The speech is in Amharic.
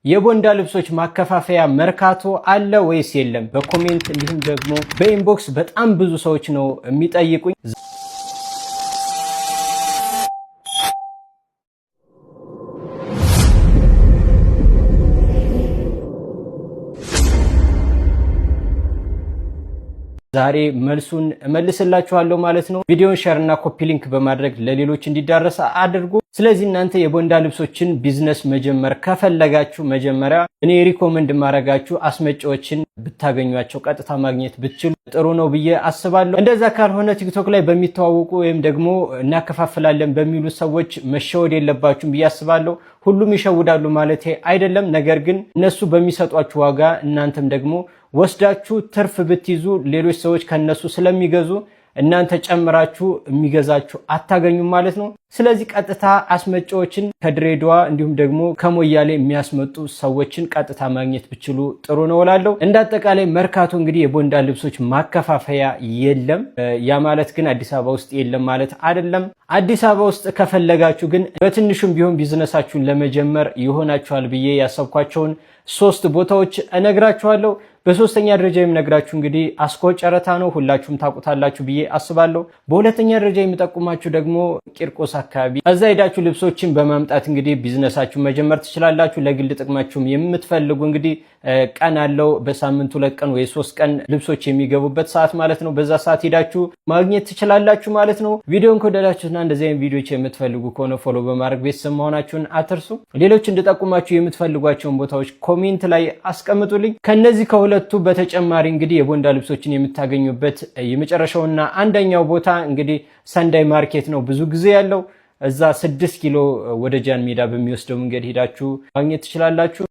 የቦንዳ ልብሶች ማከፋፈያ መርካቶ አለ ወይስ የለም? በኮሜንት እንዲሁም ደግሞ በኢንቦክስ በጣም ብዙ ሰዎች ነው የሚጠይቁኝ። ዛሬ መልሱን እመልስላችኋለሁ ማለት ነው። ቪዲዮን ሼር እና ኮፒ ሊንክ በማድረግ ለሌሎች እንዲዳረስ አድርጉ። ስለዚህ እናንተ የቦንዳ ልብሶችን ቢዝነስ መጀመር ከፈለጋችሁ መጀመሪያ እኔ ሪኮመንድ ማረጋችሁ አስመጪዎችን ብታገኟቸው ቀጥታ ማግኘት ብትችሉ ጥሩ ነው ብዬ አስባለሁ። እንደዛ ካልሆነ ቲክቶክ ላይ በሚተዋወቁ ወይም ደግሞ እናከፋፍላለን በሚሉ ሰዎች መሸወድ የለባችሁም ብዬ አስባለሁ። ሁሉም ይሸውዳሉ ማለት አይደለም። ነገር ግን እነሱ በሚሰጧችሁ ዋጋ እናንተም ደግሞ ወስዳችሁ ትርፍ ብትይዙ ሌሎች ሰዎች ከነሱ ስለሚገዙ እናንተ ጨምራችሁ የሚገዛችሁ አታገኙም ማለት ነው። ስለዚህ ቀጥታ አስመጪዎችን ከድሬዳዋ እንዲሁም ደግሞ ከሞያሌ የሚያስመጡ ሰዎችን ቀጥታ ማግኘት ብችሉ ጥሩ ነው እላለሁ። እንዳጠቃላይ መርካቶ እንግዲህ የቦንዳ ልብሶች ማከፋፈያ የለም። ያ ማለት ግን አዲስ አበባ ውስጥ የለም ማለት አይደለም። አዲስ አበባ ውስጥ ከፈለጋችሁ ግን በትንሹም ቢሆን ቢዝነሳችሁን ለመጀመር ይሆናችኋል ብዬ ያሰብኳቸውን 3 ቦታዎች እነግራችኋለሁ። በሶስተኛ ደረጃ የምነግራችሁ እንግዲህ አስኮ ጨረታ ነው። ሁላችሁም ታውቁታላችሁ ብዬ አስባለሁ። በሁለተኛ ደረጃ የምጠቁማችሁ ደግሞ ቂርቆስ አካባቢ፣ እዛ ሄዳችሁ ልብሶችን በማምጣት እንግዲህ ቢዝነሳችሁ መጀመር ትችላላችሁ። ለግል ጥቅማችሁም የምትፈልጉ እንግዲህ ቀን አለው። በሳምንት 2 ቀን ወይ 3 ቀን ልብሶች የሚገቡበት ሰዓት ማለት ነው። በዛ ሰዓት ሄዳችሁ ማግኘት ትችላላችሁ ማለት ነው። ቪዲዮን ከወደዳችሁና እንደዚህ አይነት ቪዲዮዎች የምትፈልጉ ከሆነ ፎሎ በማድረግ ቤተሰብ መሆናችሁን አትርሱ። ሌሎች እንድጠቁማችሁ የምትፈልጓቸውን ቦታዎች ኮሜንት ላይ አስቀምጡልኝ። ከነዚህ ከሁለቱ በተጨማሪ እንግዲህ የቦንዳ ልብሶችን የምታገኙበት የመጨረሻውና አንደኛው ቦታ እንግዲህ ሰንዳይ ማርኬት ነው ብዙ ጊዜ ያለው። እዛ 6 ኪሎ ወደ ጃን ሜዳ በሚወስደው መንገድ ሄዳችሁ ማግኘት ትችላላችሁ።